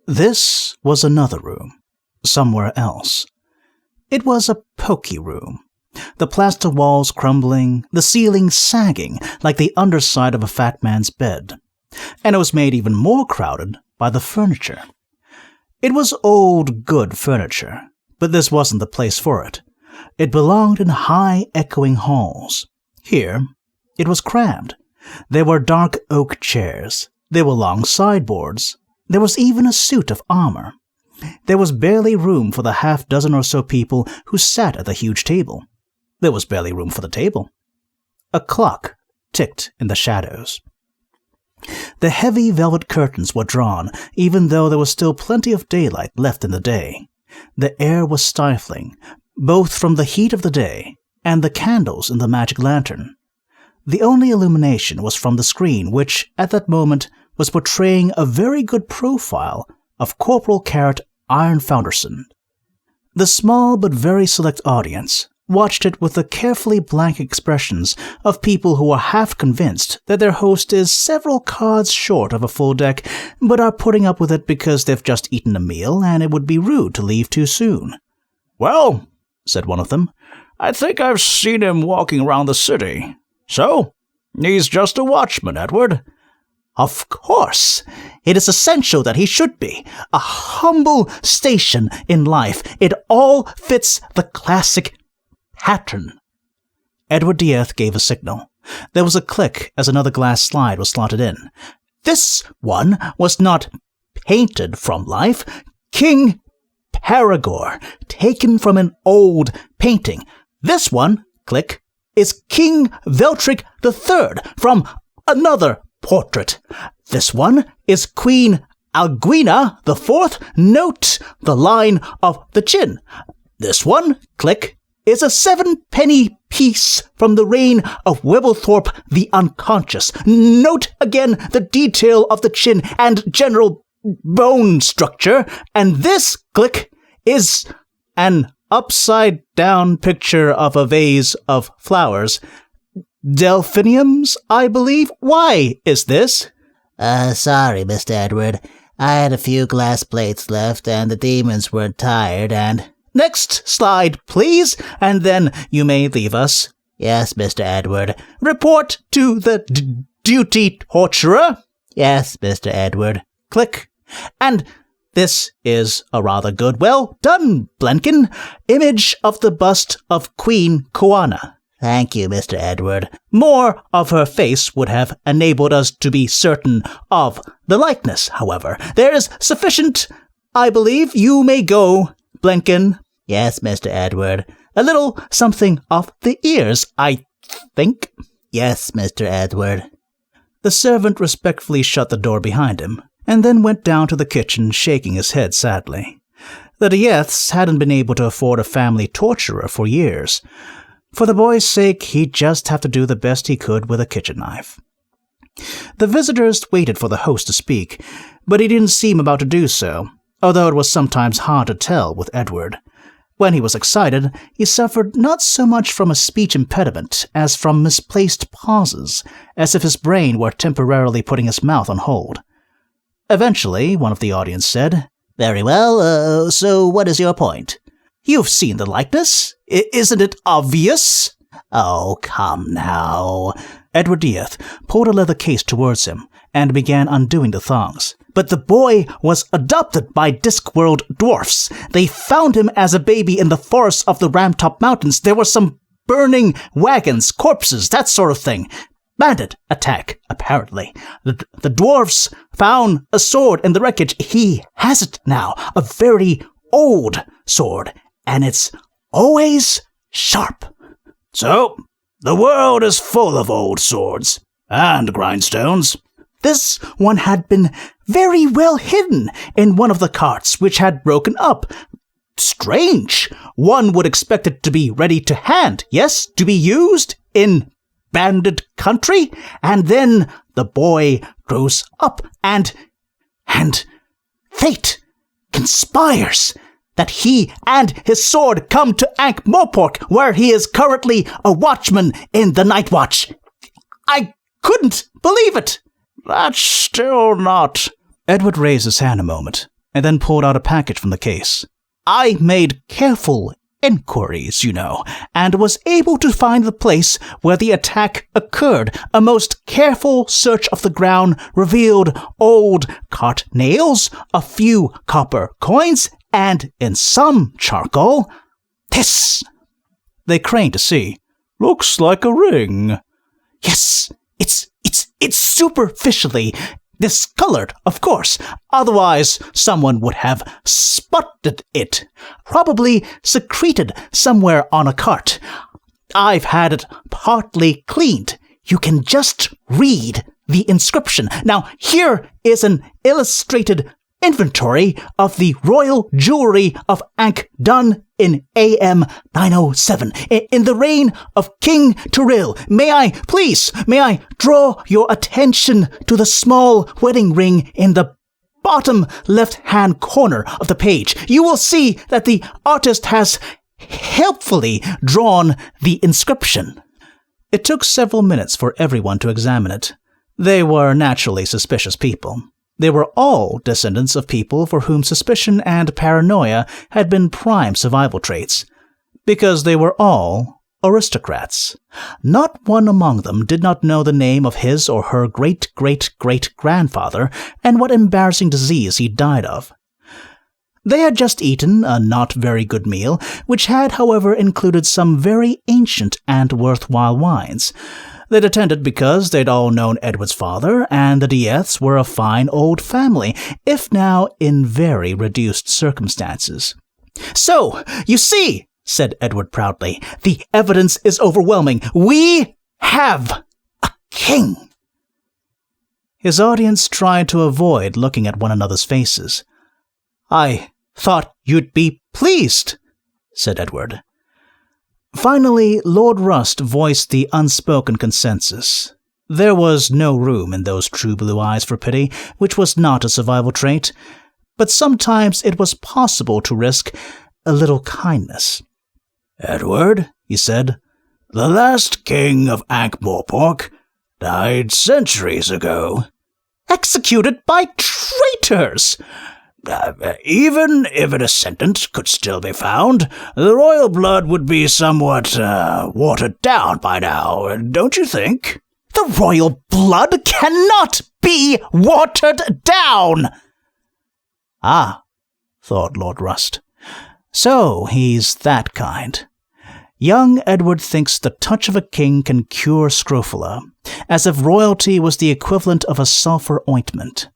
This was another room, somewhere else. It was a poky room, the plaster walls crumbling, the ceiling sagging like the underside of a fat man's bed, and it was made even more crowded by the furniture. It was old, good furniture, but this wasn't the place for it. It belonged in high, echoing halls. Here, it was crammed. There were dark oak chairs. There were long sideboards. There was even a suit of armor. There was barely room for the half-dozen or so people who sat at the huge table. There was barely room for the table. A clock ticked in the shadows. The heavy velvet curtains were drawn, even though there was still plenty of daylight left in the day. The air was stifling, both from the heat of the day and the candles in the magic lantern. The only illumination was from the screen, which, at that moment, was portraying a very good profile of Corporal Carrot Iron Founderson. The small but very select audience watched it with the carefully blank expressions of people who are half convinced that their host is several cards short of a full deck, but are putting up with it because they've just eaten a meal and it would be rude to leave too soon. "Well," said one of them, "I think I've seen him walking around the city. So, he's just a watchman, Edward." Of course. It is essential that he should be. A humble station in life. It all fits the classic pattern. Edward Dieth gave a signal. There was a click as another glass slide was slotted in. This one was not painted from life. King Paragor, taken from an old painting. This one, click, is King Veltric III from another portrait. This one is Queen Alguina IV. Note the line of the chin. This one, click, is a 7-penny piece from the reign of Wibblethorpe the Unconscious. Note again the detail of the chin and general bone structure. And this, click, is an upside-down picture of a vase of flowers. Delphiniums, I believe. Why is this? Sorry, Mr. Edward. I had a few glass plates left, and the demons were tired, and... Next slide, please, and then you may leave us. Yes, Mr. Edward. Report to the duty torturer. Yes, Mr. Edward. Click. And this is a rather good. Well done, Blenkin. Image of the bust of Queen Koana. Thank you, Mr. Edward. More of her face would have enabled us to be certain of the likeness, however. There is sufficient, I believe. You may go, Blenkin. Yes, Mr. Edward. A little something off the ears, I think. Yes, Mr. Edward. The servant respectfully shut the door behind him, and then went down to the kitchen, shaking his head sadly. The Dieths hadn't been able to afford a family torturer for years. For the boy's sake, he'd just have to do the best he could with a kitchen knife. The visitors waited for the host to speak, but he didn't seem about to do so, although it was sometimes hard to tell with Edward. When he was excited, he suffered not so much from a speech impediment as from misplaced pauses, as if his brain were temporarily putting his mouth on hold. Eventually, one of the audience said, "Very well, so what is your point?" "You've seen the likeness. Isn't it obvious?" "Oh, come now." Edward Dieth pulled a leather case towards him and began undoing the thongs. "But the boy was adopted by Discworld dwarfs. They found him as a baby in the forests of the Ramtop Mountains. There were some burning wagons, corpses, that sort of thing. Bandit attack, apparently. The dwarfs found a sword in the wreckage. He has it now, a very old sword, and it's always sharp." "So, the world is full of old swords and grindstones." This one had been very well hidden in one of the carts, which had broken up. Strange. One would expect it to be ready to hand, yes, to be used in bandit country. And then the boy grows up and fate conspires that he and his sword come to Ankh-Morpork, where he is currently a watchman in the Night Watch. I couldn't believe it. "That's still not..." Edward raised his hand a moment, and then pulled out a package from the case. "I made careful inquiries, you know, and was able to find the place where the attack occurred. A most careful search of the ground revealed old cart nails, a few copper coins, and in some charcoal, this." They craned to see. "Looks like a ring." "Yes, it's superficially discolored, of course. Otherwise, someone would have spotted it. Probably secreted somewhere on a cart. I've had it partly cleaned. You can just read the inscription. Now, here is an illustrated inventory of the royal jewelry of Ankh done in AM 907, in the reign of King Turil. May I draw your attention to the small wedding ring in the bottom left-hand corner of the page. You will see that the artist has helpfully drawn the inscription." It took several minutes for everyone to examine it. They were naturally suspicious people. They were all descendants of people for whom suspicion and paranoia had been prime survival traits, because they were all aristocrats. Not one among them did not know the name of his or her great-great-great-grandfather and what embarrassing disease he died of. They had just eaten a not very good meal, which had, however, included some very ancient and worthwhile wines. They'd attended because they'd all known Edward's father, and the Dieths were a fine old family, if now in very reduced circumstances. "So, you see," said Edward proudly, "the evidence is overwhelming. We have a king." His audience tried to avoid looking at one another's faces. "I thought you'd be pleased," said Edward. Finally, Lord Rust voiced the unspoken consensus. There was no room in those true blue eyes for pity, which was not a survival trait, but sometimes it was possible to risk a little kindness. "Edward," he said, "the last king of Ankh-Morpork died centuries ago." "Executed by traitors!" Even if a descendant could still be found, the royal blood would be somewhat watered down by now, don't you think?" "The royal blood cannot be watered down!" Ah, thought Lord Rust. So he's that kind. Young Edward thinks the touch of a king can cure scrofula, as if royalty was the equivalent of a sulfur ointment.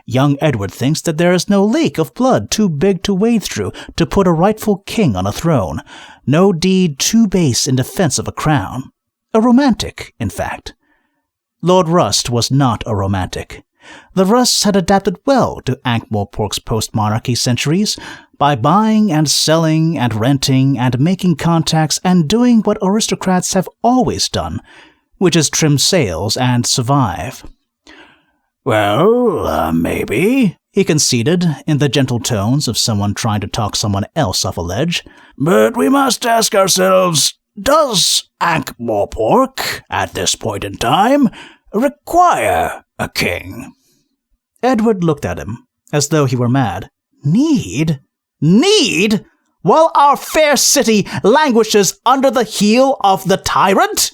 Young Edward thinks that there is no leak of blood too big to wade through to put a rightful king on a throne, no deed too base in defense of a crown. A romantic, in fact. Lord Rust was not a romantic. The Rusts had adapted well to Ankh-Morpork's post-monarchy centuries by buying and selling and renting and making contacts and doing what aristocrats have always done, which is trim sails and survive. "Well, maybe," he conceded in the gentle tones of someone trying to talk someone else off a ledge. "But we must ask ourselves, does Ankh-Morpork, at this point in time, require a king?" Edward looked at him, as though he were mad. Need? Need? While our fair city languishes under the heel of the tyrant?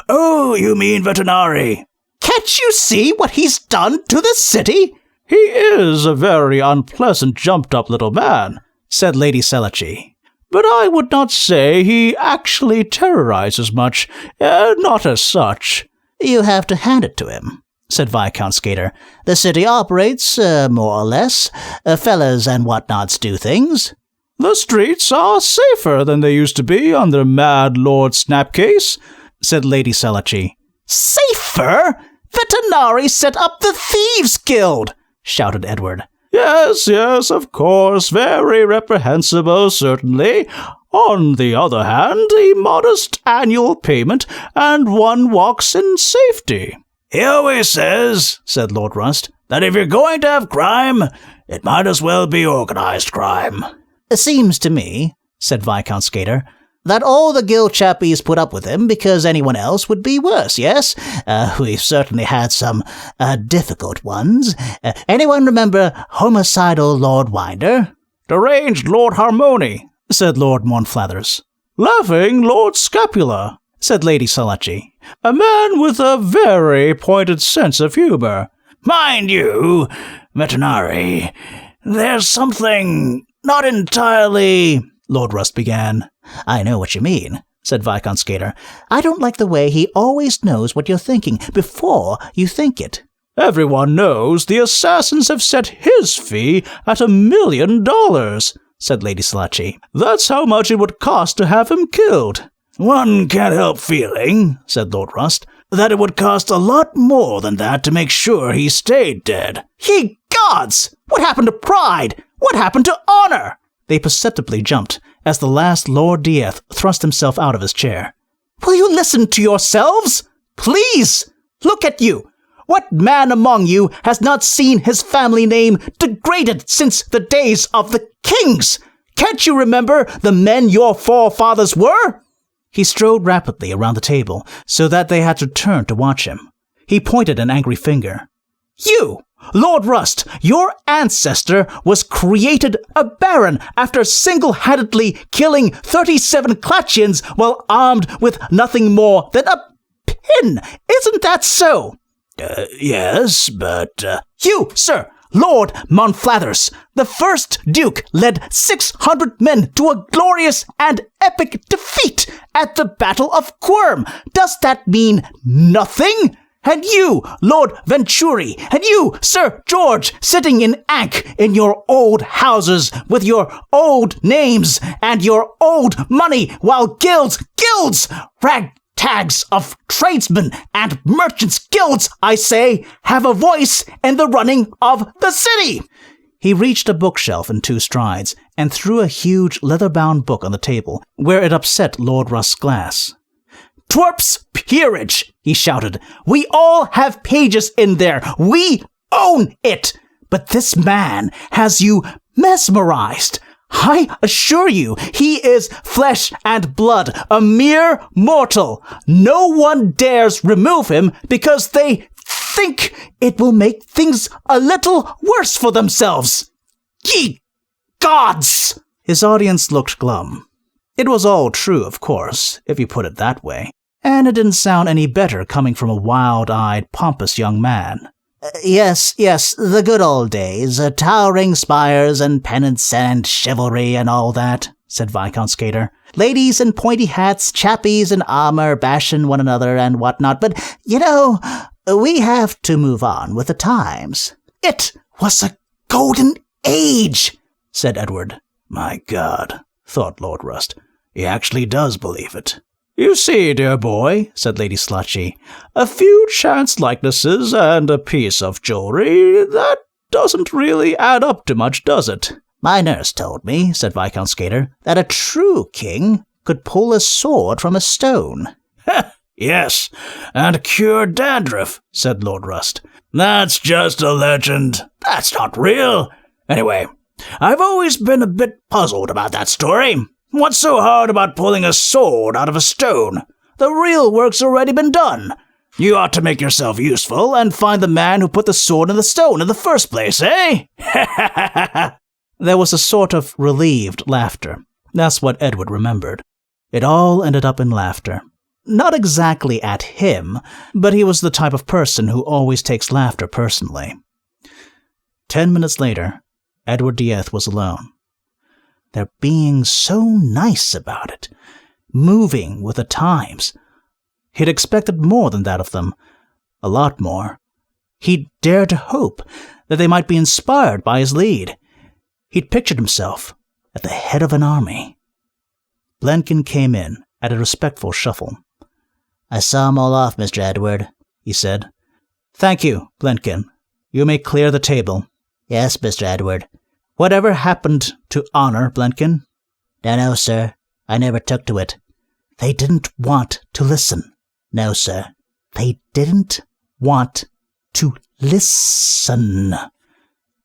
"Oh, you mean Vetinari?" "Can't you see what he's done to the city?" "He is a very unpleasant jumped-up little man," said Lady Selici. "But I would not say he actually terrorizes much, not as such." "You have to hand it to him," said Viscount Skater. "The city operates, more or less. Fellas and whatnots do things." "The streets are safer than they used to be under Mad Lord Snapcase," said Lady Selici. "Safer? Vetinari set up the Thieves' Guild!" shouted Edward. Yes, of course, very reprehensible, certainly. On the other hand, a modest annual payment, and one walks in safety." "He always says," said Lord Rust, "that if you're going to have crime, it might as well be organized crime." "Seems to me," said Viscount Skater, That all the guild chappies put up with him because anyone else would be worse, yes? We've certainly had some difficult ones. Anyone remember homicidal Lord Winder? Deranged Lord Harmony, said Lord Montflathers. Laughing Lord Scapula, said Lady Salachi. A man with a very pointed sense of humor. Mind you, Vetinari, there's something not entirely... Lord Rust began. I know what you mean, said Viscount Skater. I don't like the way he always knows what you're thinking before you think it. Everyone knows the assassins have set his fee at $1 million, said Lady Salachi. That's how much it would cost to have him killed. One can't help feeling, said Lord Rust, that it would cost a lot more than that to make sure he stayed dead. Ye gods! What happened to pride? What happened to honor? They perceptibly jumped as the last Lord Dieth thrust himself out of his chair. Will you listen to yourselves? Please! Look at you! What man among you has not seen his family name degraded since the days of the kings? Can't you remember the men your forefathers were? He strode rapidly around the table so that they had to turn to watch him. He pointed an angry finger. You! Lord Rust, your ancestor was created a baron after single-handedly killing 37 Clatchians while armed with nothing more than a pin. Isn't that so? Yes, but... You, sir, Lord Montflathers, the first Duke, led 600 men to a glorious and epic defeat at the Battle of Quirm. Does that mean nothing? And you, Lord Venturi, and you, Sir George, sitting in Ankh in your old houses with your old names and your old money, while guilds, ragtags of tradesmen and merchants' guilds, I say, have a voice in the running of the city. He reached a bookshelf in 2 strides and threw a huge leather-bound book on the table, where it upset Lord Rust's glass. Twerp's Peerage, he shouted. We all have pages in there. We own it. But this man has you mesmerized. I assure you, he is flesh and blood, a mere mortal. No one dares remove him because they think it will make things a little worse for themselves. Ye gods! His audience looked glum. It was all true, of course, if you put it that way. And it didn't sound any better coming from a wild-eyed, pompous young man. Yes, the good old days, towering spires and pennants and chivalry and all that, said Viscount Skater. Ladies in pointy hats, chappies in armor bashing one another and whatnot, but, we have to move on with the times. It was a golden age, said Edward. My God, thought Lord Rust, he actually does believe it. You see, dear boy, said Lady Slutchy, a few chance likenesses and a piece of jewelry, that doesn't really add up to much, does it? My nurse told me, said Viscount Skater, that a true king could pull a sword from a stone. Yes, and cure dandruff, said Lord Rust. That's just a legend. That's not real. Anyway, I've always been a bit puzzled about that story. What's so hard about pulling a sword out of a stone? The real work's already been done. You ought to make yourself useful and find the man who put the sword in the stone in the first place, eh? There was a sort of relieved laughter. That's what Edward remembered. It all ended up in laughter. Not exactly at him, but he was the type of person who always takes laughter personally. 10 minutes later, Edward Dieth was alone. They're being so nice about it, moving with the times. He'd expected more than that of them, a lot more. He'd dared to hope that they might be inspired by his lead. He'd pictured himself at the head of an army. Blenkin came in at a respectful shuffle. I saw 'em all off, Mr. Edward, he said. Thank you, Blenkin. You may clear the table. Yes, Mr. Edward. Whatever happened to honor, Blenkin? No, sir. I never took to it. They didn't want to listen. No, sir. They didn't want to listen.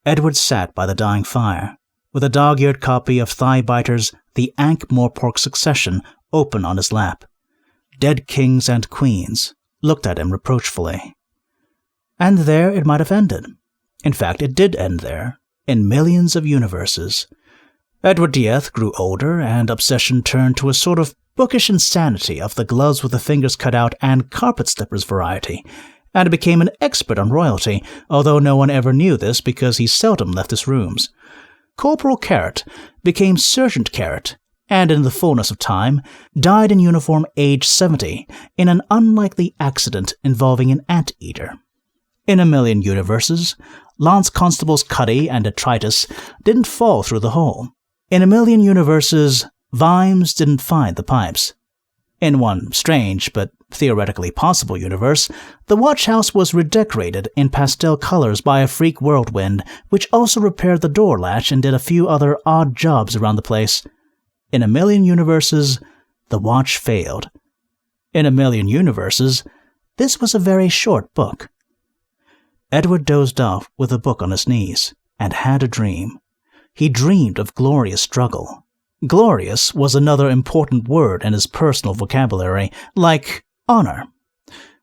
Edward sat by the dying fire, with a dog-eared copy of Thigh-Biter's The Ankh-Morpork Succession open on his lap. Dead kings and queens looked at him reproachfully. And there it might have ended. In fact, it did end there, in millions of universes. Edward Dieth grew older, and obsession turned to a sort of bookish insanity of the gloves with the fingers cut out and carpet slippers variety, and became an expert on royalty, although no one ever knew this because he seldom left his rooms. Corporal Carrot became Sergeant Carrot, and in the fullness of time, died in uniform age 70 in an unlikely accident involving an anteater. In a million universes, Lance Constables Cuddy and Detritus didn't fall through the hole. In a million universes, Vimes didn't find the pipes. In one strange but theoretically possible universe, the watch house was redecorated in pastel colors by a freak whirlwind, which also repaired the door latch and did a few other odd jobs around the place. In a million universes, the watch failed. In a million universes, this was a very short book. Edward dozed off with a book on his knees, and had a dream. He dreamed of glorious struggle. Glorious was another important word in his personal vocabulary, like honor.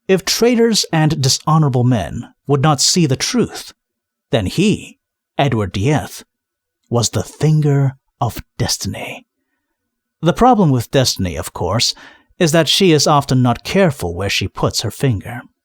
If traitors and dishonorable men would not see the truth, then he, Edward Dieth, was the finger of destiny. The problem with destiny, of course, is that she is often not careful where she puts her finger.